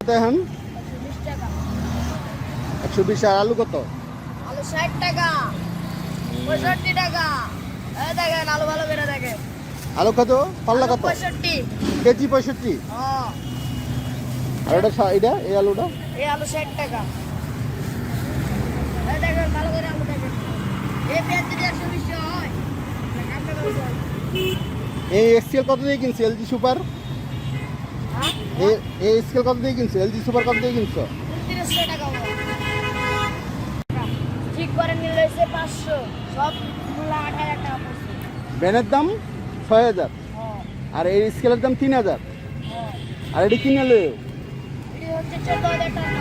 দেখেন 120 টাকা। 120 আর আলু কত? আলু 60 টাকা, 65 টাকা। এই দেখেন আলু ভালো করে দেখেন। আলু কত? পাল্লা কত? 65। কেজি 65। হ্যাঁ, আর এটা এই আলুটা এই আলু 60 টাকা। এই দেখেন ভালো করে আলু দেখেন। এই পেঁয়াজ যদি 120 টাকা হয়, তাহলে কামটা কত হয়? এই এক্সেল কত দিয়ে কিনছো? এলজি সুপার হ্যাঁ? এই স্কেল কত দিয়ে কিনছো? এলজি সুপার কত দিয়ে কিনছো? 2900 টাকা হয়। ঠিক করে নিলে হচ্ছে 500, সব মূল্য 8000 টাকা পড়ছে। ব্যানের দাম 6000 হ্যাঁ, আর এই স্কেলের দাম 3000 হ্যাঁ। আর এটি কিনে লো এটি হচ্ছে 14,000 টাকা।